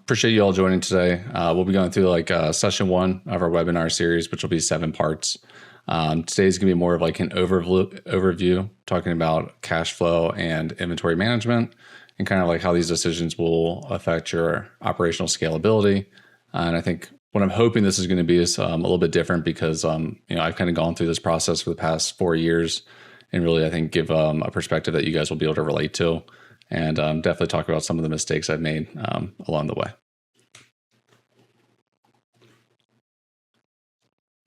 Appreciate you all joining today. We'll be going through like session 1 of our webinar series, which will be 7 parts. Today's gonna be more of like an overview, talking about cash flow and inventory management, and kind of like how these decisions will affect your operational scalability. And I think what I'm hoping this is going to be is a little bit different because I've kind of gone through this process for the past 4 years, and really I think give a perspective that you guys will be able to relate to, and definitely talk about some of the mistakes I've made along the way.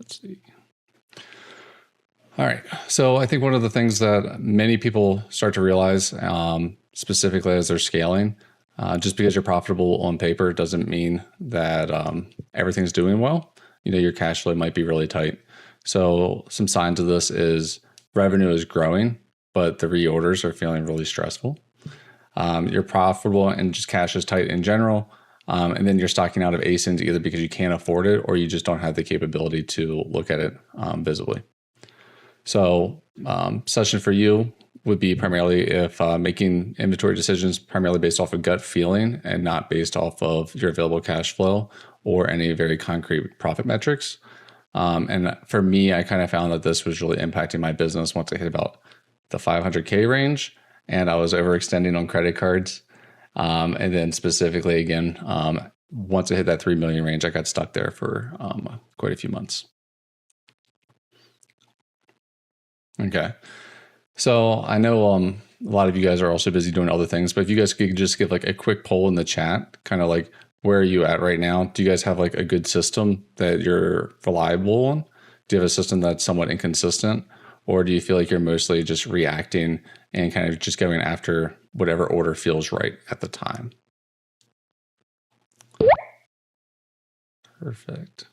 Let's see. All right. So I think one of the things that many people start to realize, specifically as they're scaling, just because you're profitable on paper doesn't mean that everything's doing well. Your cash flow might be really tight. So some signs of this is revenue is growing, but the reorders are feeling really stressful. You're profitable and just cash is tight in general. And then you're stocking out of ASINs either because you can't afford it or you just don't have the capability to look at it visibly. So session for you would be primarily if making inventory decisions primarily based off of gut feeling and not based off of your available cash flow or any very concrete profit metrics. And for me, I kind of found that this was really impacting my business once I hit about the 500K range and I was overextending on credit cards. And then specifically again, once I hit that 3 million range, I got stuck there for quite a few months. Okay. So I know a lot of you guys are also busy doing other things, but if you guys could just give like a quick poll in the chat, kind of like where are you at right now? Do you guys have like a good system that you're reliable on? Do you have a system that's somewhat inconsistent? Or do you feel like you're mostly just reacting and kind of just going after whatever order feels right at the time? Perfect.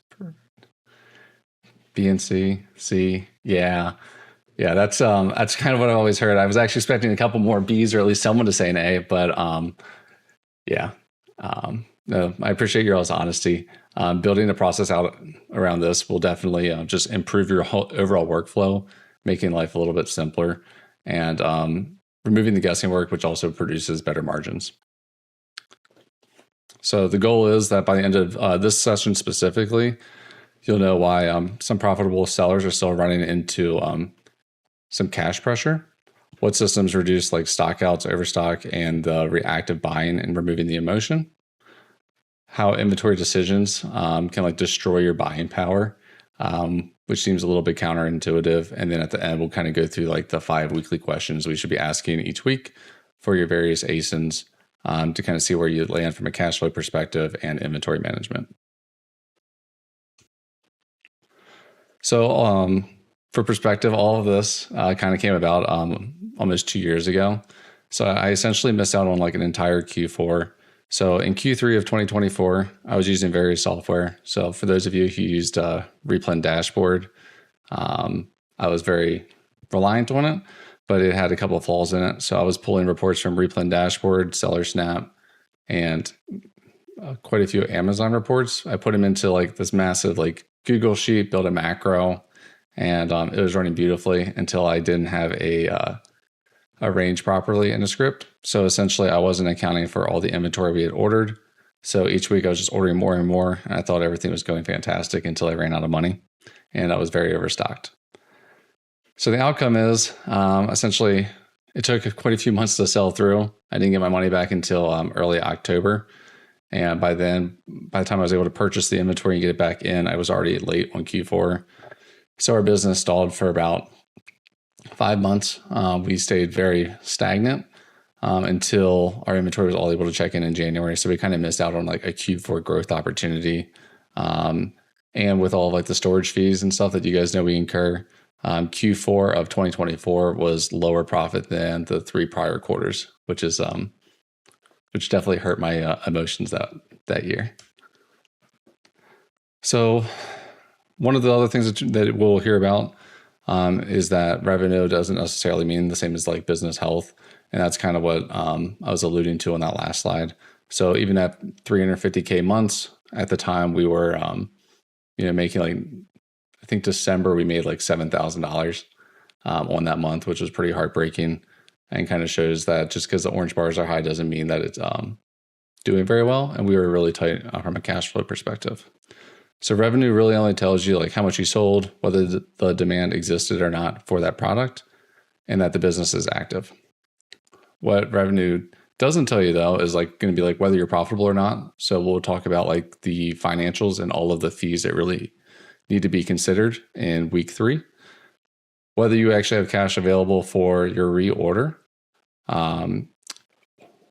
B and C, yeah. Yeah, that's kind of what I always heard. I was actually expecting a couple more B's or at least someone to say an A, but yeah. No, I appreciate your all's honesty. Building a process out around this will definitely just improve your whole overall workflow, making life a little bit simpler, and removing the guessing work, which also produces better margins. So the goal is that by the end of this session specifically, you'll know why some profitable sellers are still running into some cash pressure, what systems reduce like stockouts, overstock, and reactive buying and removing the emotion, how inventory decisions can like destroy your buying power, which seems a little bit counterintuitive. And then at the end, we'll kind of go through like the 5 weekly questions we should be asking each week for your various ASINs to kind of see where you land from a cash flow perspective and inventory management. So for perspective, all of this kind of came about almost 2 years ago. So I essentially missed out on like an entire Q4. So in Q3 of 2024, I was using various software. So for those of you who used Replen dashboard, I was very reliant on it, but it had a couple of flaws in it. So I was pulling reports from Replen dashboard, Seller Snap, and quite a few Amazon reports. I put them into like this massive like Google sheet, built a macro, and it was running beautifully until I didn't have a range properly in the script. So essentially I wasn't accounting for all the inventory we had ordered. So each week I was just ordering more and more, and I thought everything was going fantastic until I ran out of money and I was very overstocked. So the outcome is essentially it took quite a few months to sell through. I didn't get my money back until early October. And by the time I was able to purchase the inventory and get it back in, I was already late on Q4. So our business stalled for about 5 months. We stayed very stagnant until our inventory was all able to check in January. So we kind of missed out on like a Q4 growth opportunity. And with all of like the storage fees and stuff that you guys know we incur, Q4 of 2024 was lower profit than the 3 prior quarters, which definitely hurt my emotions that year. So one of the other things that we'll hear about is that revenue doesn't necessarily mean the same as like business health. And that's kind of what I was alluding to on that last slide. So even at 350K months at the time, we were, making like, I think December, we made like $7,000 on that month, which was pretty heartbreaking, and kind of shows that just because the orange bars are high doesn't mean that doing very well, and we were really tight from a cash flow perspective. So revenue really only tells you like how much you sold, whether the demand existed or not for that product, and that the business is active. What revenue doesn't tell you though is like going to be like whether you're profitable or not. So we'll talk about like the financials and all of the fees that really need to be considered in week 3. Whether you actually have cash available for your reorder,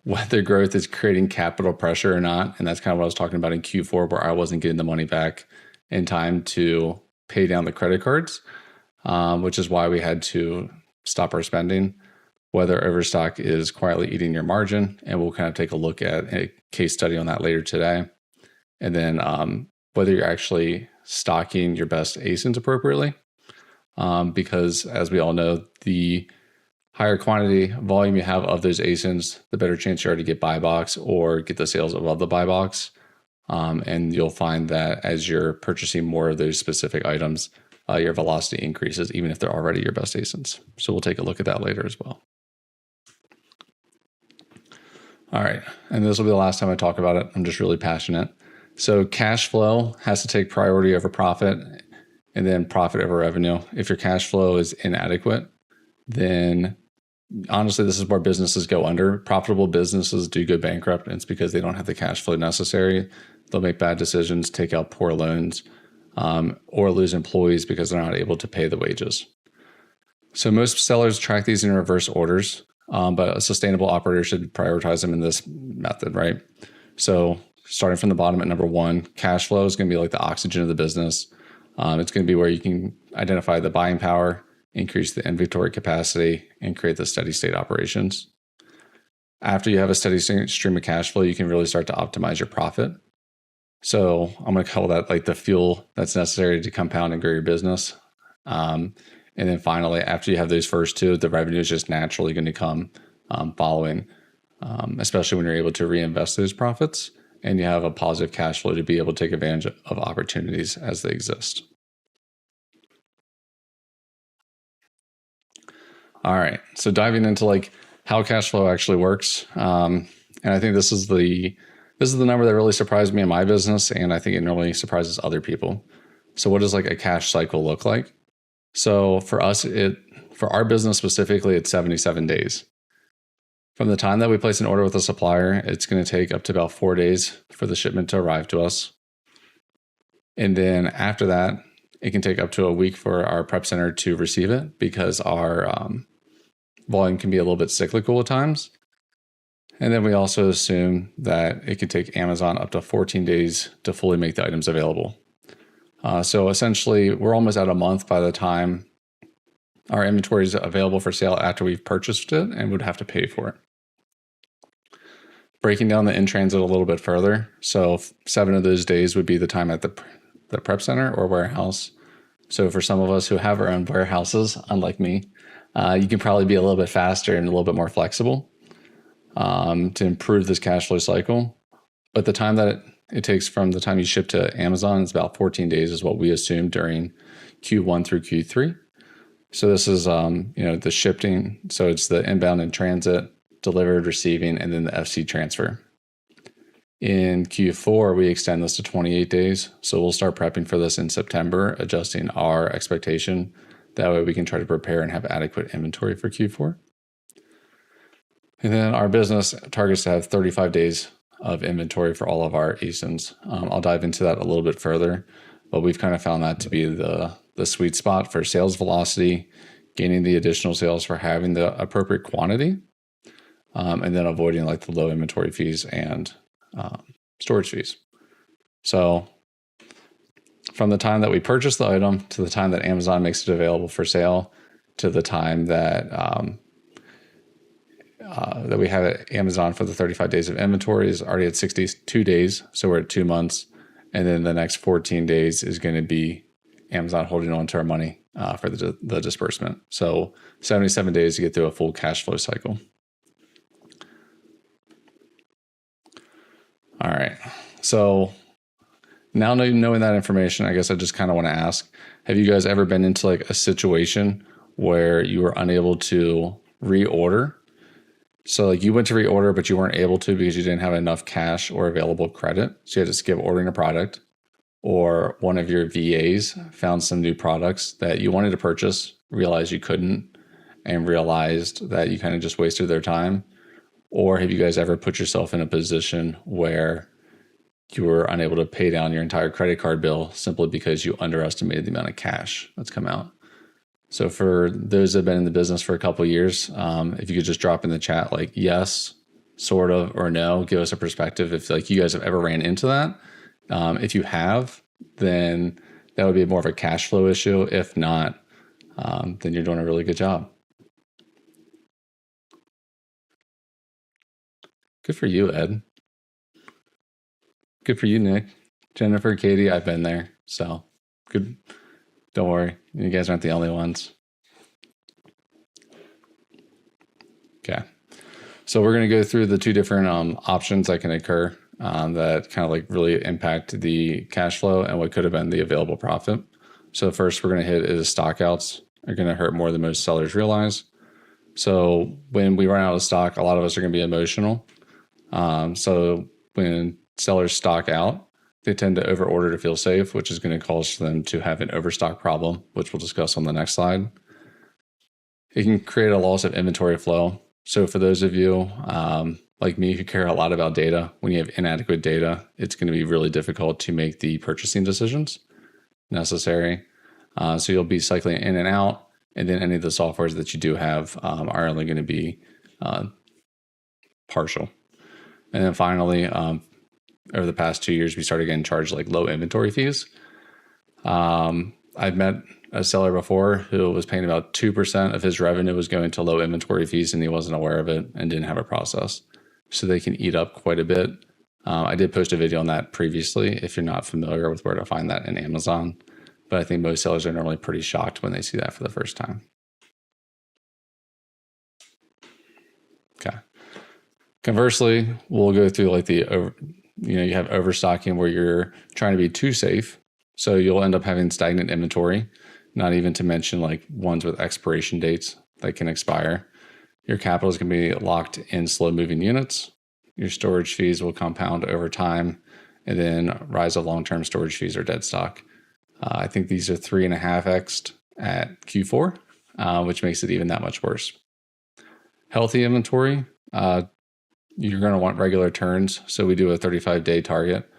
whether growth is creating capital pressure or not. And that's kind of what I was talking about in Q4, where I wasn't getting the money back in time to pay down the credit cards, which is why we had to stop our spending. Whether overstock is quietly eating your margin, and we'll kind of take a look at a case study on that later today. And then whether you're actually stocking your best ASINs appropriately, because as we all know, the higher quantity volume you have of those ASINs, the better chance you are to get buy box or get the sales above the buy box. And you'll find that as you're purchasing more of those specific items, your velocity increases, even if they're already your best ASINs. So we'll take a look at that later as well. All right, and this will be the last time I talk about it. I'm just really passionate. So cash flow has to take priority over profit, and then profit over revenue. If your cash flow is inadequate, then honestly, this is where businesses go under. Profitable businesses do go bankrupt, and it's because they don't have the cash flow necessary. They'll make bad decisions, take out poor loans, or lose employees because they're not able to pay the wages. So most sellers track these in reverse orders, but a sustainable operator should prioritize them in this method, right? So starting from the bottom at number 1, cash flow is going to be like the oxygen of the business. It's going to be where you can identify the buying power, increase the inventory capacity, and create the steady state operations. After you have a steady stream of cash flow, you can really start to optimize your profit. So I'm going to call that like the fuel that's necessary to compound and grow your business. And then finally, after you have those first 2, the revenue is just naturally going to come following, especially when you're able to reinvest those profits and you have a positive cash flow to be able to take advantage of opportunities as they exist. All right, so diving into like how cash flow actually works, and I think this is the number that really surprised me in my business, and I think it really surprises other people. So what does like a cash cycle look like? So for us, for our business specifically, it's 77 days. From the time that we place an order with a supplier, it's going to take up to about 4 days for the shipment to arrive to us. And then after that, it can take up to a week for our prep center to receive it because our volume can be a little bit cyclical at times. And then we also assume that it can take Amazon up to 14 days to fully make the items available. So essentially, we're almost at a month by the time our inventory is available for sale after we've purchased it and would have to pay for it. Breaking down the in-transit a little bit further, so 7 of those days would be the time at the prep center or warehouse. So for some of us who have our own warehouses, unlike me, you can probably be a little bit faster and a little bit more flexible to improve this cash flow cycle. But the time that it takes from the time you ship to Amazon is about 14 days is what we assume during Q1 through Q3. So this is, the shipping. So it's the inbound and transit, delivered, receiving, and then the FC transfer. In Q4, we extend this to 28 days. So we'll start prepping for this in September, adjusting our expectation. That way we can try to prepare and have adequate inventory for Q4. And then our business targets to have 35 days of inventory for all of our ASINs. I'll dive into that a little bit further, but we've kind of found that to be the sweet spot for sales velocity, gaining the additional sales for having the appropriate quantity, and then avoiding like the low inventory fees and storage fees. So from the time that we purchase the item to the time that Amazon makes it available for sale to the time that that we have at Amazon for the 35 days of inventory is already at 62 days. So we're at 2 months. And then the next 14 days is going to be Amazon holding on to our money for the disbursement. So 77 days to get through a full cash flow cycle. All right. So now knowing that information, I guess I just kind of want to ask, have you guys ever been into like a situation where you were unable to reorder So like you went to reorder, but you weren't able to because you didn't have enough cash or available credit. So you had to skip ordering a product, or one of your VAs found some new products that you wanted to purchase, realized you couldn't, and realized that you kind of just wasted their time. Or have you guys ever put yourself in a position where you were unable to pay down your entire credit card bill simply because you underestimated the amount of cash that's come out? So for those that have been in the business for a couple of years, if you could just drop in the chat like yes, sort of, or no, give us a perspective if like you guys have ever ran into that. If you have, then that would be more of a cash flow issue. If not, then you're doing a really good job. Good for you, Ed. Good for you, Nick. Jennifer, Katie, I've been there. So good. Don't worry. You guys aren't the only ones. Okay. So we're going to go through the two different options that can occur that kind of like really impact the cash flow and what could have been the available profit. So first we're going to hit is stockouts are going to hurt more than most sellers realize. So when we run out of stock, a lot of us are going to be emotional. So when sellers stock out, they tend to overorder to feel safe, which is going to cause them to have an overstock problem, which we'll discuss on the next slide. It can create a loss of inventory flow. So for those of you like me who care a lot about data, when you have inadequate data, it's going to be really difficult to make the purchasing decisions necessary. So you'll be cycling in and out, and then any of the softwares that you do have are only going to be partial. And then finally, over the past 2 years, we started getting charged like low inventory fees. I've met a seller before who was paying about 2% of his revenue was going to low inventory fees, and he wasn't aware of it and didn't have a process. So they can eat up quite a bit. I did post a video on that previously if you're not familiar with where to find that in Amazon. But I think most sellers are normally pretty shocked when they see that for the first time. Okay. Conversely, we'll go through like you have overstocking where you're trying to be too safe. So you'll end up having stagnant inventory, not even to mention like ones with expiration dates that can expire. Your capital is going to be locked in slow moving units. Your storage fees will compound over time, and then rise of long-term storage fees or dead stock. I think these are 3.5x at Q4, which makes it even that much worse. Healthy inventory, you're going to want regular turns. So we do a 35-day target.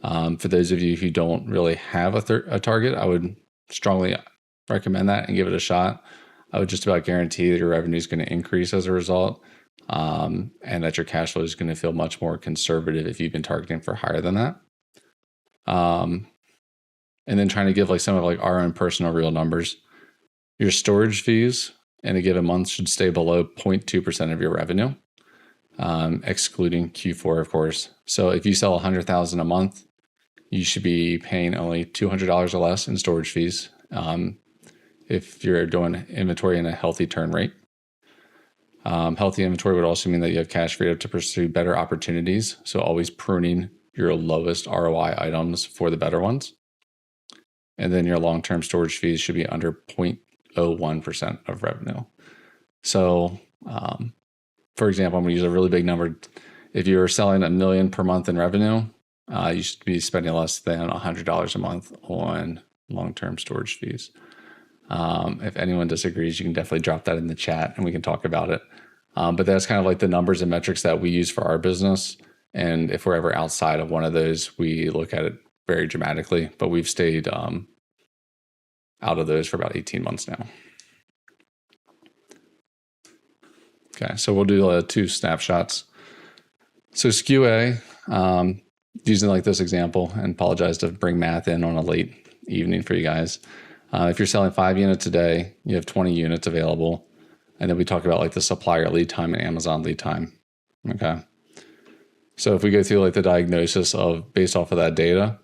For those of you who don't really have a target, I would strongly recommend that and give it a shot. I would just about guarantee that your revenue is going to increase as a result, and that your cash flow is going to feel much more conservative if you've been targeting for higher than that. And then trying to give like some of like our own personal real numbers. Your storage fees in a given month should stay below 0.2% of your revenue, excluding Q4, of course. So if you sell $100,000 a month, you should be paying only $200 or less in storage fees if you're doing inventory in a healthy turn rate. Healthy inventory would also mean that you have cash freed up to pursue better opportunities. So always pruning your lowest ROI items for the better ones. And then your long-term storage fees should be under 0.01% of revenue. So, for example, I'm going to use a really big number. If you're selling $1 million per month in revenue, you should be spending less than $100 a month on long-term storage fees. If anyone disagrees, you can definitely drop that in the chat and we can talk about it. But that's kind of like the numbers and metrics that we use for our business. And if we're ever outside of one of those, we look at it very dramatically, but we've stayed out of those for about 18 months now. Okay, so we'll do 2 snapshots. So SKU A, using like this example, and apologize to bring math in on a late evening for you guys. If you're selling 5 units a day, you have 20 units available. And then we talk about like the supplier lead time and Amazon lead time. Okay. So if we go through like the diagnosis of based off of that data,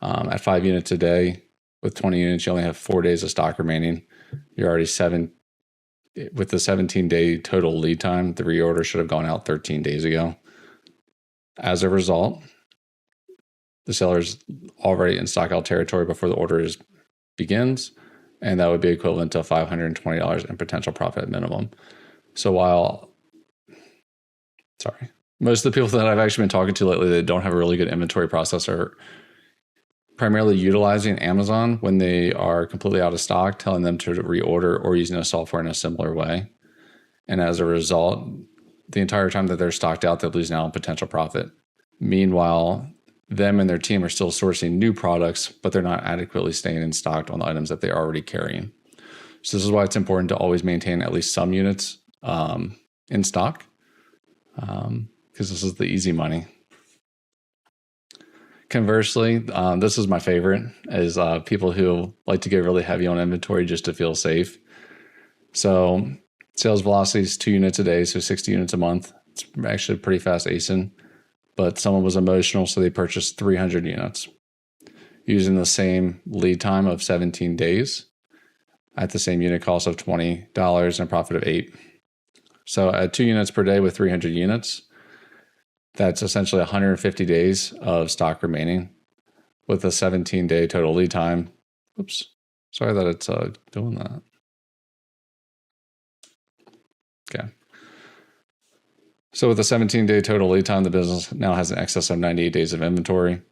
at 5 units a day with 20 units, you only have 4 days of stock remaining. You're already with the 17-day total lead time, the reorder should have gone out 13 days ago. As a result, the seller's already in stock out territory before the order begins, and that would be equivalent to $520 in potential profit minimum. So while sorry. Most of the people that I've actually been talking to lately that don't have a really good inventory process are primarily utilizing Amazon when they are completely out of stock, telling them to reorder, or using a software in a similar way. And as a result, the entire time that they're stocked out, they're losing out on potential profit. Meanwhile, them and their team are still sourcing new products, but they're not adequately staying in stock on the items that they're already carrying. So this is why it's important to always maintain at least some units in stock, because this is the easy money. Conversely, this is my favorite, is people who like to get really heavy on inventory just to feel safe. So sales velocity is 2 units a day, so 60 units a month. It's actually a pretty fast ASIN, but someone was emotional, so they purchased 300 units using the same lead time of 17 days at the same unit cost of $20 and a profit of $8. So at 2 units per day with 300 units, that's essentially 150 days of stock remaining with a 17-day total lead time. Oops, sorry that it's doing that. Okay. So with a 17-day total lead time, the business now has an excess of 98 days of inventory.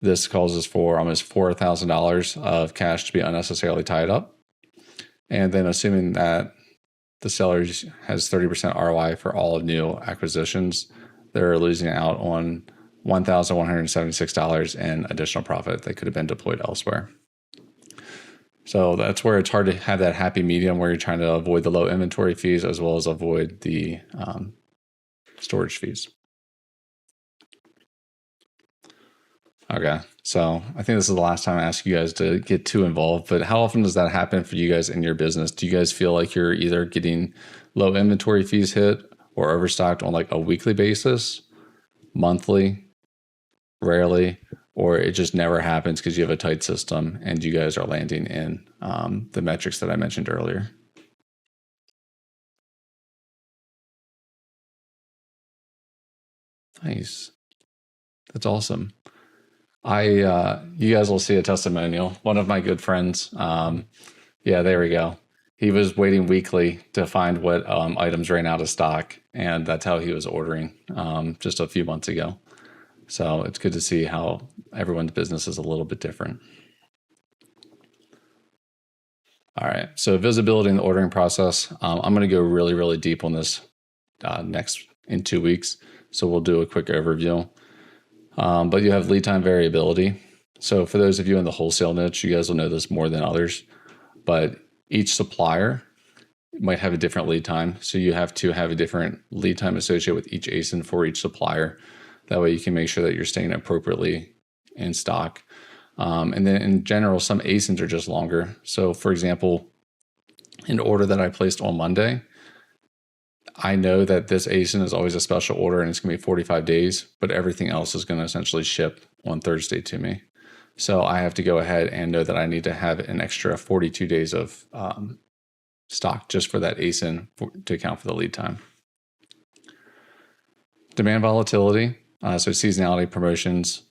This causes for almost $4,000 of cash to be unnecessarily tied up. And then assuming that the seller has 30% ROI for all of new acquisitions, they're losing out on $1,176 in additional profit that could have been deployed elsewhere. So that's where it's hard to have that happy medium where you're trying to avoid the low inventory fees as well as avoid the storage fees. Okay, so I think this is the last time I ask you guys to get too involved, but how often does that happen for you guys in your business? Do you guys feel like you're either getting low inventory fees hit or overstocked on like a weekly basis, monthly, rarely, or it just never happens because you have a tight system and you guys are landing in the metrics that I mentioned earlier? Nice. That's awesome. You guys will see a testimonial. One of my good friends, yeah, there we go. He was waiting weekly to find what items ran out of stock, and that's how he was ordering just a few months ago. So it's good to see how everyone's business is a little bit different. All right, so visibility in the ordering process. I'm going to go really, really deep on this next in 2 weeks. So we'll do a quick overview. But you have lead time variability. So for those of you in the wholesale niche, you guys will know this more than others, but each supplier might have a different lead time. So you have to have a different lead time associated with each ASIN for each supplier. That way you can make sure that you're staying appropriately in stock. And then in general, some ASINs are just longer. So for example, an order that I placed on Monday, I know that this ASIN is always a special order and it's going to be 45 days, but everything else is going to essentially ship on Thursday to me. So I have to go ahead and know that I need to have an extra 42 days of stock just for that ASIN to account for the lead time. Demand volatility, so seasonality, promotions,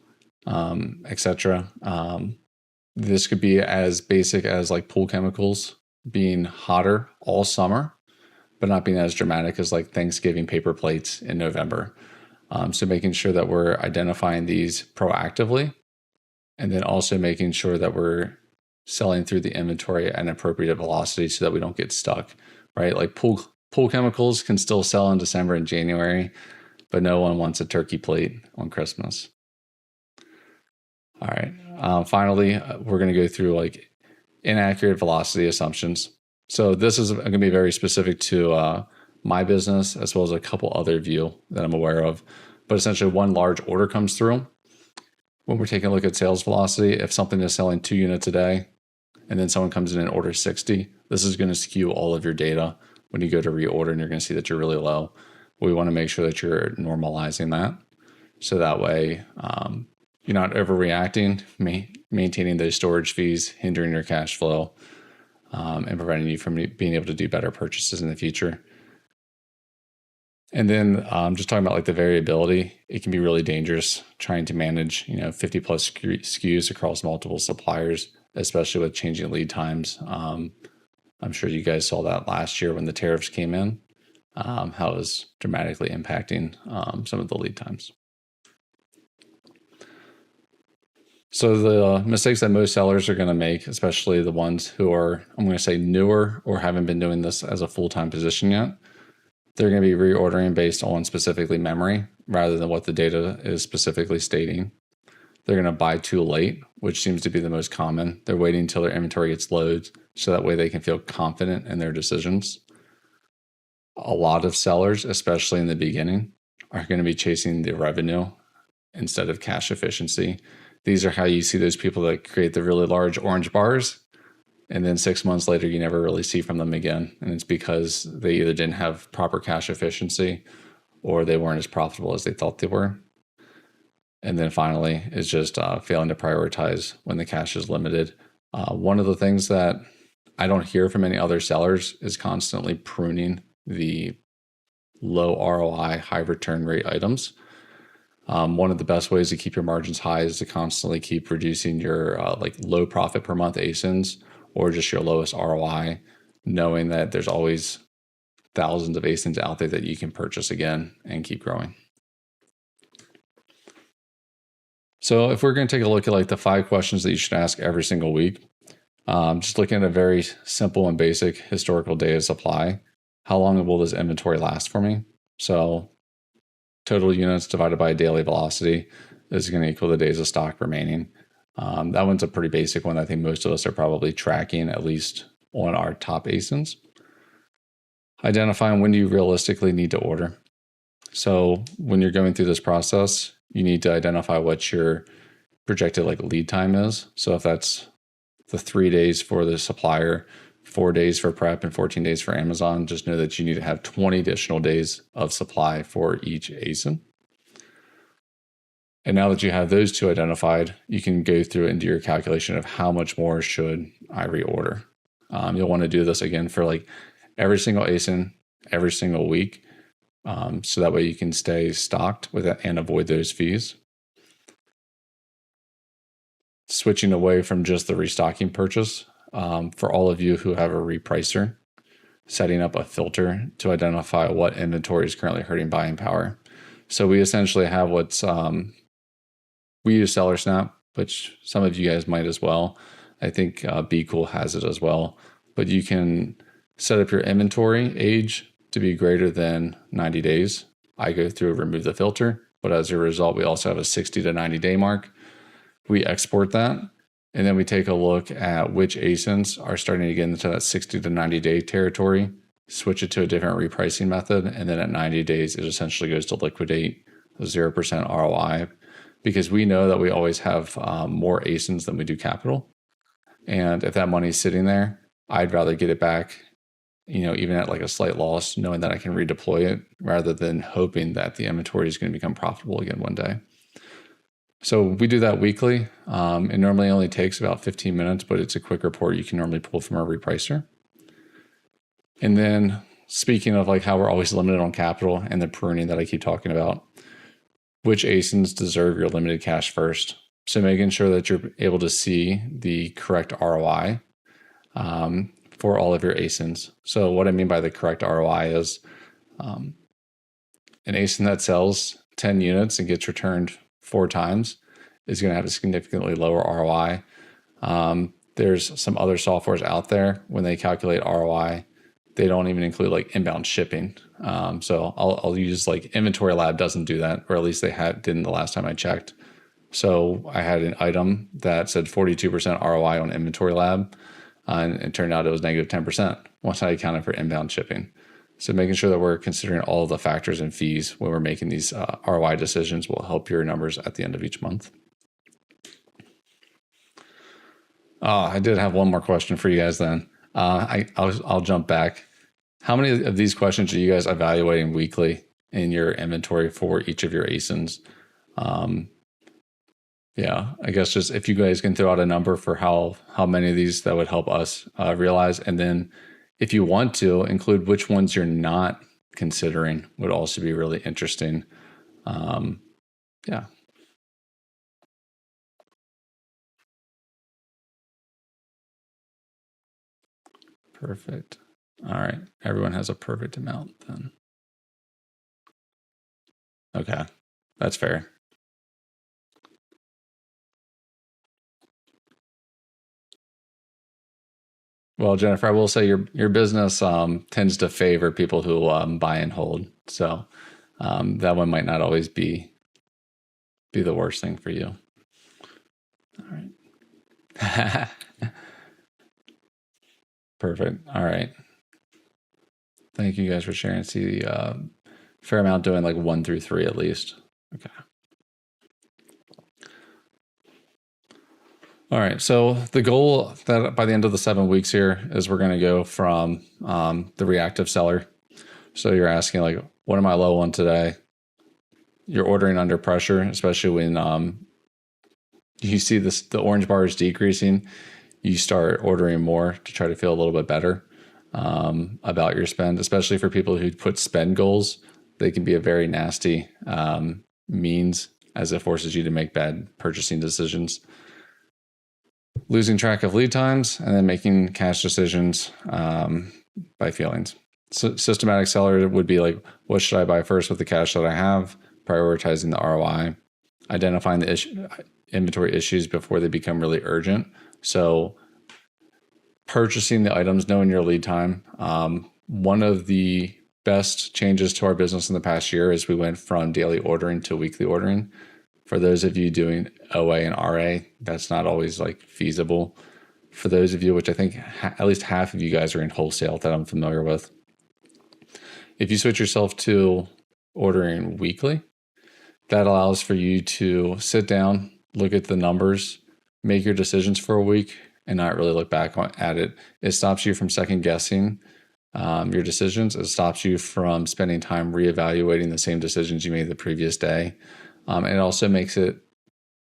etc. This could be as basic as like pool chemicals being hotter all summer, but not being as dramatic as like Thanksgiving paper plates in November. So making sure that we're identifying these proactively, and then also making sure that we're selling through the inventory at an appropriate velocity so that we don't get stuck, right? Like pool chemicals can still sell in December and January, but no one wants a turkey plate on Christmas. All right. Finally, we're going to go through like inaccurate velocity assumptions. So this is going to be very specific to my business as well as a couple other view that I'm aware of. But essentially one large order comes through. When we're taking a look at sales velocity, if something is selling 2 units a day and then someone comes in and orders 60, this is going to skew all of your data when you go to reorder and you're going to see that you're really low. We want to make sure that you're normalizing that. So that way you're not overreacting, maintaining those storage fees, hindering your cash flow, and preventing you from being able to do better purchases in the future. And then just talking about like the variability, it can be really dangerous trying to manage, 50 plus SKUs across multiple suppliers, especially with changing lead times. I'm sure you guys saw that last year when the tariffs came in. how it's dramatically impacting some of the lead times. So the mistakes that most sellers are going to make, especially the ones who are, I'm going to say, newer or haven't been doing this as a full-time position yet, they're going to be reordering based on specifically memory rather than what the data is specifically stating. They're going to buy too late, which seems to be the most common. They're waiting until their inventory gets low so that way they can feel confident in their decisions. A lot of sellers, especially in the beginning, are going to be chasing the revenue instead of cash efficiency. These are how you see those people that create the really large orange bars, and then 6 months later, you never really see from them again. And it's because they either didn't have proper cash efficiency or they weren't as profitable as they thought they were. And then finally, is just failing to prioritize when the cash is limited. One of the things that I don't hear from any other sellers is constantly pruning the low ROI, high return rate items. One of the best ways to keep your margins high is to constantly keep reducing your like low profit per month ASINs or just your lowest ROI, knowing that there's always thousands of ASINs out there that you can purchase again and keep growing. So if we're going to take a look at like the 5 questions that you should ask every single week, just looking at a very simple and basic historical data supply, how long will this inventory last for me? So total units divided by daily velocity is going to equal the days of stock remaining. That one's a pretty basic one. I think most of us are probably tracking, at least on our top ASINs. Identifying when do you realistically need to order. So when you're going through this process, you need to identify what your projected like lead time is. So if that's the 3 days for the supplier, 4 days for prep, and 14 days for Amazon, just know that you need to have 20 additional days of supply for each ASIN. And now that you have those two identified, you can go through and do your calculation of how much more should I reorder. You'll want to do this again for like every single ASIN, every single week. So that way you can stay stocked with it and avoid those fees. Switching away from just the restocking purchase, for all of you who have a repricer, setting up a filter to identify what inventory is currently hurting buying power. So we essentially have what's, we use Seller Snap, which some of you guys might as well. I think Be Cool has it as well. But you can set up your inventory age to be greater than 90 days. I go through and remove the filter, but as a result, we also have a 60 to 90 day mark. We export that, and then we take a look at which ASINs are starting to get into that 60 to 90 day territory, switch it to a different repricing method, and then at 90 days, it essentially goes to liquidate 0% ROI, because we know that we always have more ASINs than we do capital. And if that money is sitting there, I'd rather get it back, even at like a slight loss, knowing that I can redeploy it rather than hoping that the inventory is going to become profitable again one day. So we do that weekly. It normally only takes about 15 minutes, but it's a quick report you can normally pull from our repricer. And then speaking of like how we're always limited on capital and the pruning that I keep talking about, which ASINs deserve your limited cash first? So making sure that you're able to see the correct ROI for all of your ASINs. So what I mean by the correct ROI is an ASIN that sells 10 units and gets returned 4 times is going to have a significantly lower ROI. There's some other softwares out there, when they calculate ROI, they don't even include like inbound shipping. So I'll use like Inventory Lab doesn't do that, or at least they didn't the last time I checked. So I had an item that said 42% ROI on Inventory Lab, and it turned out it was negative 10% once I accounted for inbound shipping. So making sure that we're considering all of the factors and fees when we're making these ROI decisions will help your numbers at the end of each month. I did have one more question for you guys then. I'll jump back. How many of these questions are you guys evaluating weekly in your inventory for each of your ASINs? Yeah, I guess just if you guys can throw out a number for how many of these, that would help us realize. And then if you want to include which ones you're not considering, would also be really interesting. Yeah. Perfect. All right. Everyone has a perfect amount then. Okay, that's fair. Well, Jennifer, I will say your business tends to favor people who buy and hold. So that one might not always be the worst thing for you. All right. Perfect. All right. Thank you guys for sharing. See, fair amount doing like 1 through 3 at least. Okay. All right. So the goal that by the end of the 7 weeks here is we're going to go from the reactive seller. So you're asking like, what am I low on today? You're ordering under pressure, especially when you see the orange bar is decreasing. You start ordering more to try to feel a little bit better about your spend, especially for people who put spend goals. They can be a very nasty means, as it forces you to make bad purchasing decisions. Losing track of lead times and then making cash decisions by feelings. So systematic seller would be like, what should I buy first with the cash that I have? Prioritizing the ROI, identifying the inventory issues before they become really urgent. So purchasing the items, knowing your lead time. One of the best changes to our business in the past year is we went from daily ordering to weekly ordering. For those of you doing OA and RA, that's not always like feasible. For those of you, which I think at least half of you guys are in wholesale that I'm familiar with, if you switch yourself to ordering weekly, that allows for you to sit down, look at the numbers, make your decisions for a week, and not really look back at it. It stops you from second guessing your decisions. It stops you from spending time reevaluating the same decisions you made the previous day. And it also makes it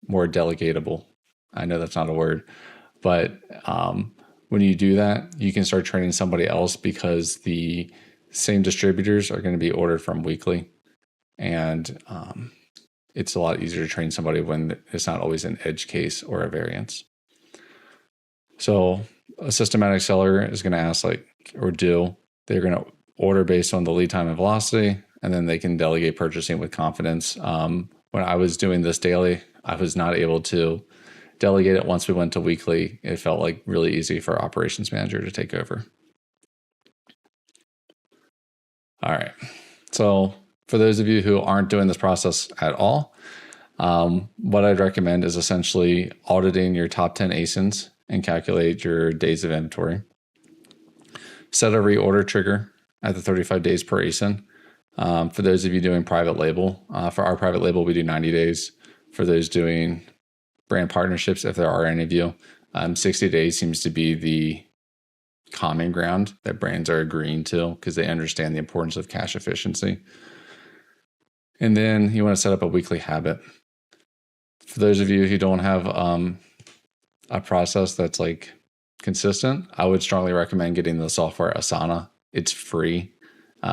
more delegatable. I know that's not a word, but when you do that, you can start training somebody else because the same distributors are going to be ordered from weekly. And it's a lot easier to train somebody when it's not always an edge case or a variance. So a systematic seller is going to ask they're going to order based on the lead time and velocity, and then they can delegate purchasing with confidence. When I was doing this daily, I was not able to delegate it once we went to weekly. It felt like really easy for our operations manager to take over. All right. So for those of you who aren't doing this process at all, what I'd recommend is essentially auditing your top 10 ASINs and calculate your days of inventory. Set a reorder trigger at the 35 days per ASIN. For those of you doing private label, for our private label, we do 90 days. For those doing brand partnerships, if there are any of you, 60 days seems to be the common ground that brands are agreeing to because they understand the importance of cash efficiency. And then you want to set up a weekly habit. For those of you who don't have a process that's like consistent, I would strongly recommend getting the software Asana. It's free,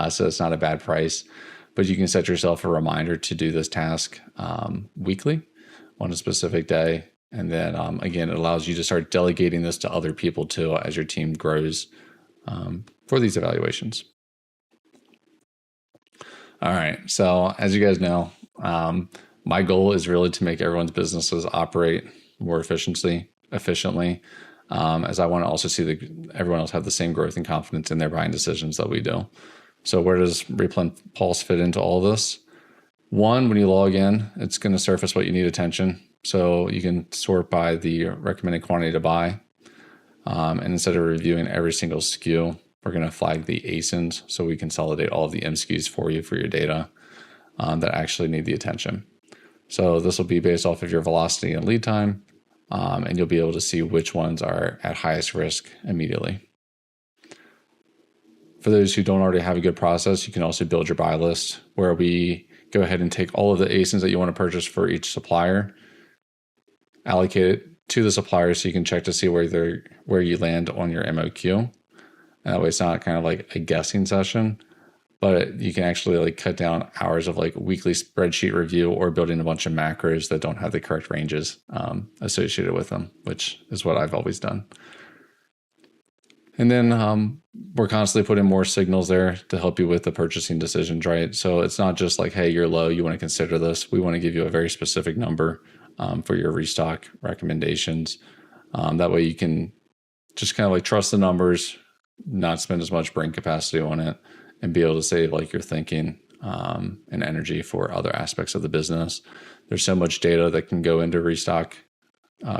so it's not a bad price, but you can set yourself a reminder to do this task weekly on a specific day. And then again, it allows you to start delegating this to other people too as your team grows for these evaluations. All right. So as you guys know, my goal is really to make everyone's businesses operate more efficiently, as I want to also see everyone else have the same growth and confidence in their buying decisions that we do. So where does Replen Pulse fit into all this? One, when you log in, it's going to surface what you need attention. So you can sort by the recommended quantity to buy. And instead of reviewing every single SKU, we're going to flag the ASINs. So we consolidate all of the MSKUs for you for your data that actually need the attention. So this will be based off of your velocity and lead time. And you'll be able to see which ones are at highest risk immediately. For those who don't already have a good process, you can also build your buy list where we go ahead and take all of the ASINs that you want to purchase for each supplier, allocate it to the supplier so you can check to see where you land on your MOQ. And that way it's not kind of like a guessing session, but you can actually cut down hours of weekly spreadsheet review or building a bunch of macros that don't have the correct ranges associated with them, which is what I've always done. And then we're constantly putting more signals there to help you with the purchasing decisions, right? So it's not just like, hey, you're low, you want to consider this. We want to give you a very specific number for your restock recommendations. That way you can just kind of like trust the numbers, not spend as much brain capacity on it, and be able to save like your thinking and energy for other aspects of the business. There's so much data that can go into restock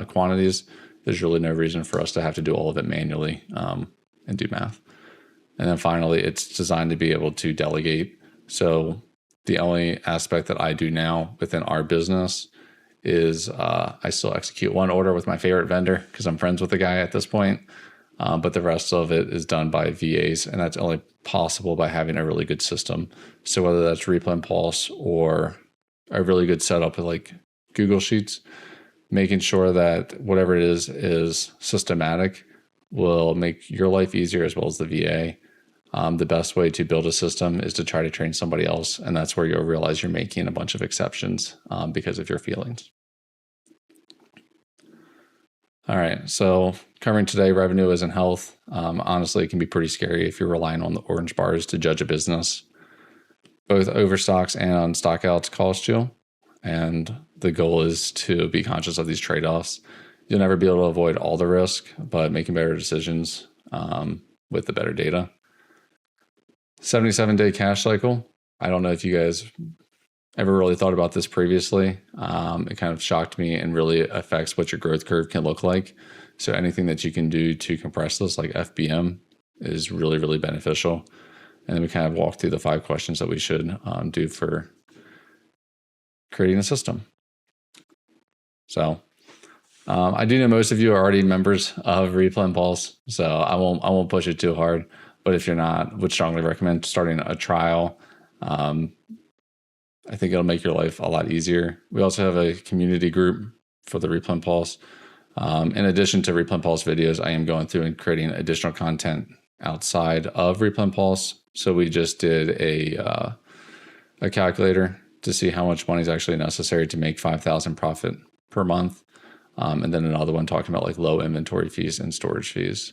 quantities. There's really no reason for us to have to do all of it manually and do math. And then finally, it's designed to be able to delegate. So the only aspect that I do now within our business is I still execute one order with my favorite vendor because I'm friends with the guy at this point. But the rest of it is done by VAs, and that's only possible by having a really good system. So whether that's Replen Pulse or a really good setup with like Google Sheets, making sure that whatever it is systematic will make your life easier as well as the VA. The best way to build a system is to try to train somebody else, and that's where you'll realize you're making a bunch of exceptions because of your feelings. All right, so covering today, revenue isn't health. Honestly, it can be pretty scary if you're relying on the orange bars to judge a business. Both overstocks and stockouts cost you, and the goal is to be conscious of these trade-offs. You'll never be able to avoid all the risk, but making better decisions with the better data. 77-day cash cycle. I don't know if you guys ever really thought about this previously. It kind of shocked me and really affects what your growth curve can look like. So anything that you can do to compress this, like FBM, is really, really beneficial. And then we kind of walk through the 5 questions that we should do for creating a system. So I do know most of you are already members of Replen Pulse, so I won't push it too hard. But if you're not, would strongly recommend starting a trial. I think it'll make your life a lot easier. We also have a community group for the Replen Pulse. In addition to Replen Pulse videos, I am going through and creating additional content outside of Replen Pulse. So we just did a calculator to see how much money is actually necessary to make $5,000 profit per month. And then another one talking about like low inventory fees and storage fees.